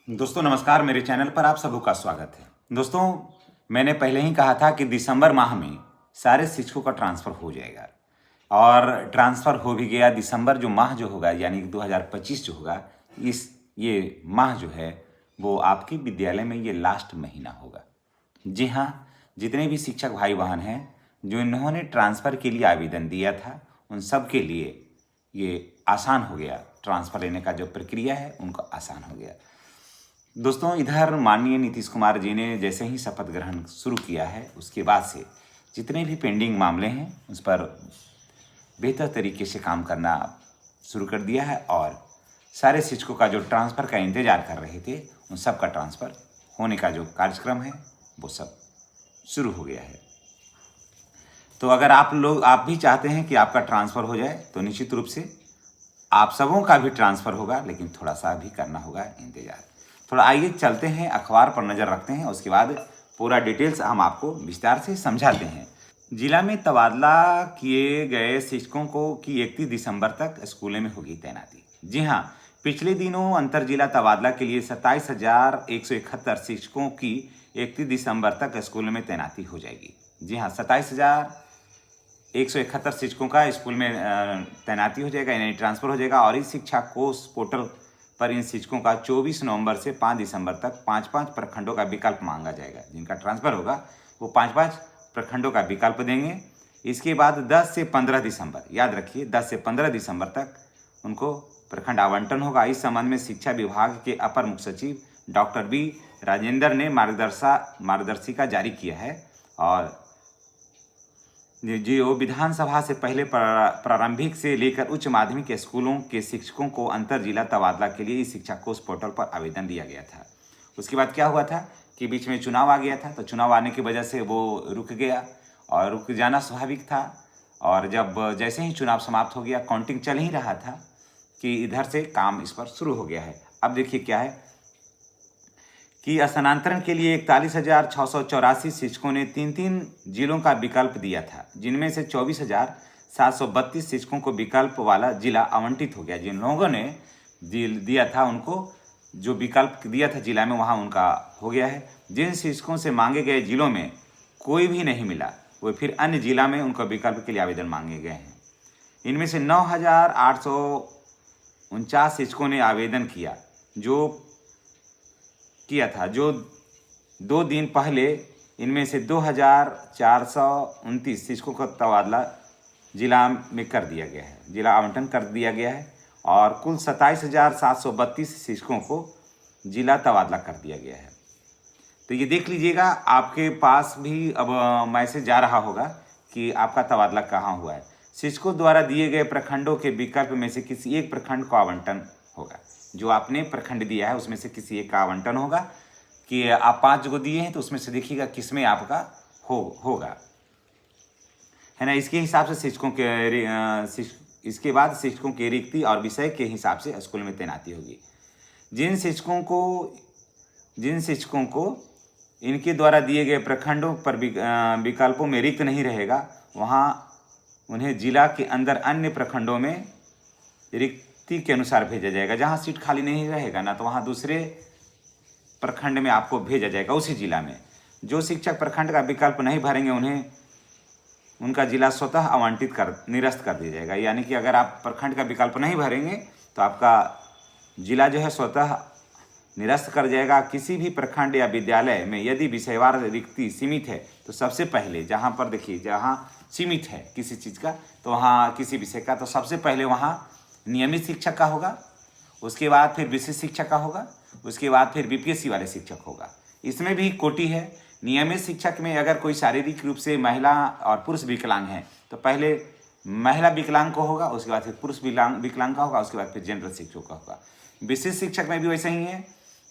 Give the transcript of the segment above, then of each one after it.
दोस्तों नमस्कार, मेरे चैनल पर आप सबों का स्वागत है। दोस्तों, मैंने पहले ही कहा था कि दिसंबर माह में सारे शिक्षकों का ट्रांसफ़र हो जाएगा और ट्रांसफ़र हो भी गया। दिसंबर जो माह जो होगा यानी कि 2025 जो होगा, ये माह जो है वो आपके विद्यालय में ये लास्ट महीना होगा। जी हाँ, जितने भी शिक्षक भाई बहन हैं जो इन्होंने ट्रांसफ़र के लिए आवेदन दिया था, उन सब के लिए ये आसान हो गया। ट्रांसफ़र लेने का जो प्रक्रिया है उनको आसान हो गया। दोस्तों, इधर माननीय नीतीश कुमार जी ने जैसे ही शपथ ग्रहण शुरू किया है, उसके बाद से जितने भी पेंडिंग मामले हैं उस पर बेहतर तरीके से काम करना शुरू कर दिया है और सारे शिक्षकों का जो ट्रांसफ़र का इंतज़ार कर रहे थे, उन सब का ट्रांसफ़र होने का जो कार्यक्रम है वो सब शुरू हो गया है। तो अगर आप भी चाहते हैं कि आपका ट्रांसफ़र हो जाए, तो निश्चित रूप से आप सबों का भी ट्रांसफ़र होगा, लेकिन थोड़ा सा भी करना होगा इंतज़ार। थोड़ा आइए चलते हैं, अखबार पर नज़र रखते हैं, उसके बाद पूरा डिटेल्स हम आपको विस्तार से समझाते हैं। जिला में तबादला किए गए शिक्षकों को की 31 दिसंबर तक स्कूलों में होगी तैनाती। जी हाँ, पिछले दिनों अंतर जिला तबादला के लिए 27,171 शिक्षकों की 31 दिसंबर तक स्कूलों में तैनाती हो जाएगी। जी हाँ, 27,171 शिक्षकों का स्कूल में तैनाती हो जाएगा, यानी ट्रांसफ़र हो जाएगा। और इस शिक्षा कोष पोर्टल पर इन शिक्षकों का 24 नवंबर से 5 दिसंबर तक 5-5 प्रखंडों का विकल्प मांगा जाएगा। जिनका ट्रांसफ़र होगा वो 5-5 प्रखंडों का विकल्प देंगे। इसके बाद 10 से 15 दिसंबर, याद रखिए 10 से 15 दिसंबर तक उनको प्रखंड आवंटन होगा। इस संबंध में शिक्षा विभाग के अपर मुख्य सचिव डॉक्टर बी राजेंद्र ने मार्गदर्शिका जारी किया है। और जो विधानसभा से पहले प्रारंभिक से लेकर उच्च माध्यमिक स्कूलों के शिक्षकों को अंतर जिला तबादला के लिए इस शिक्षा कोष पोर्टल पर आवेदन दिया गया था। उसके बाद क्या हुआ था कि बीच में चुनाव आ गया था, तो चुनाव आने की वजह से वो रुक गया और रुक जाना स्वाभाविक था। और जब जैसे ही चुनाव समाप्त हो गया, काउंटिंग चल ही रहा था कि इधर से काम इस पर शुरू हो गया है। अब देखिए क्या है कि स्थानांतरण के लिए 41,684 शिक्षकों ने 3-3 जिलों का विकल्प दिया था, जिनमें से 24,732 शिक्षकों को विकल्प वाला जिला आवंटित हो गया। जिन लोगों ने दिया था, उनको जो विकल्प दिया था जिला में, वहाँ उनका हो गया है। जिन शिक्षकों से मांगे गए जिलों में कोई भी नहीं मिला, वो फिर अन्य जिला में उनको विकल्प के लिए आवेदन मांगे गए हैं। इनमें से 9,849 शिक्षकों ने आवेदन किया जो 2 दिन पहले। इनमें से 2,429 शिक्षकों का तबादला जिला में कर दिया गया है, जिला आवंटन कर दिया गया है। और कुल 27,732 शिक्षकों को जिला तबादला कर दिया गया है। तो ये देख लीजिएगा, आपके पास भी अब मैसेज जा रहा होगा कि आपका तबादला कहाँ हुआ है। शिक्षकों द्वारा दिए गए प्रखंडों के विकल्प में से किसी एक प्रखंड को आवंटन होगा। जो आपने प्रखंड दिया है उसमें से किसी एक का आवंटन होगा कि आप 5 जगह दिए हैं, तो उसमें से देखिएगा किसमें आपका होगा, है ना। इसके हिसाब से इसके बाद शिक्षकों की रिक्ति और विषय के हिसाब से स्कूल में तैनाती होगी। जिन शिक्षकों को इनके द्वारा दिए गए प्रखंडों पर विकल्पों में रिक्त नहीं रहेगा, वहाँ उन्हें जिला के अंदर अन्य प्रखंडों में रिक्ति के अनुसार भेजा जाएगा। जहाँ सीट खाली नहीं रहेगा ना, तो वहाँ दूसरे प्रखंड में आपको भेजा जाएगा, उसी जिला में। जो शिक्षक प्रखंड का विकल्प नहीं भरेंगे, उन्हें उनका जिला स्वतः निरस्त कर दिया जाएगा। यानी कि अगर आप प्रखंड का विकल्प नहीं भरेंगे तो आपका जिला जो है स्वतः निरस्त कर जाएगा। किसी भी प्रखंड या विद्यालय में यदि विषयवार रिक्ति सीमित है, तो सबसे पहले जहाँ पर देखिए, जहाँ सीमित है किसी चीज़ का, तो वहाँ किसी विषय का, तो सबसे पहले वहाँ नियमित शिक्षक का होगा, उसके बाद फिर विशिष्ट शिक्षक का होगा, उसके बाद फिर बीपीएससी वाले शिक्षक होगा। इसमें भी कोटि है। नियमित शिक्षक में अगर कोई शारीरिक रूप से महिला और पुरुष विकलांग हैं, तो पहले महिला विकलांग को होगा, उसके बाद फिर पुरुष विकलांग का होगा, उसके बाद फिर जनरल शिक्षक का होगा। विशिष्ट शिक्षक में भी वैसा ही है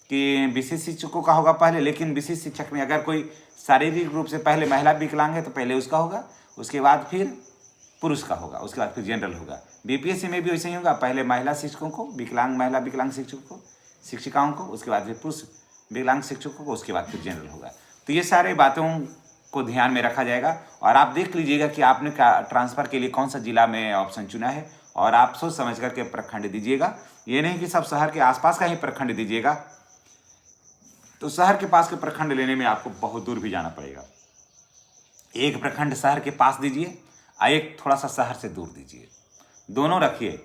कि विशिष्ट शिक्षकों का होगा पहले, लेकिन विशिष्ट शिक्षक में अगर कोई शारीरिक रूप से पहले महिला विकलांग है तो पहले उसका होगा, उसके बाद फिर पुरुष का होगा, उसके बाद फिर जनरल होगा। बीपीएससी में भी वैसे ही होगा, पहले महिला शिक्षकों को, महिला विकलांग शिक्षिकाओं को, उसके बाद फिर पुरुष विकलांग शिक्षकों को, उसके बाद फिर जनरल होगा। तो ये सारे बातों को ध्यान में रखा जाएगा। और आप देख लीजिएगा कि आपने ट्रांसफ़र के लिए कौन सा जिला में ऑप्शन चुना है, और आप सोच समझ करके प्रखंड दीजिएगा। ये नहीं कि सब शहर के आसपास का ही प्रखंड दीजिएगा। तो शहर के पास के प्रखंड लेने में आपको बहुत दूर भी जाना पड़ेगा। एक प्रखंड शहर के पास दीजिए और एक थोड़ा सा शहर से दूर दीजिए, दोनों रखिए।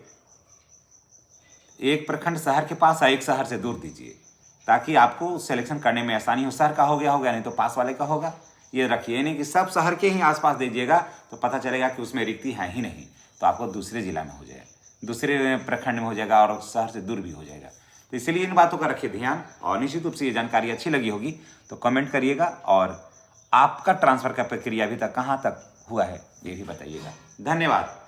एक प्रखंड शहर के पास और एक शहर से दूर दीजिए, ताकि आपको सिलेक्शन करने में आसानी हो। शहर का हो गया नहीं तो पास वाले का होगा, ये रखिए। नहीं कि सब शहर के ही आसपास दीजिएगा तो पता चलेगा कि उसमें रिक्ति है ही नहीं, तो आपको दूसरे जिला में हो जाएगा, दूसरे प्रखंड में हो जाएगा और शहर से दूर भी हो जाएगा। तो इसलिए इन बातों का रखिए ध्यान। और निश्चित रूप से ये जानकारी अच्छी लगी होगी तो कमेंट करिएगा, और आपका ट्रांसफ़र का प्रक्रिया अभी तक कहाँ तक हुआ है ये भी बताइएगा। धन्यवाद।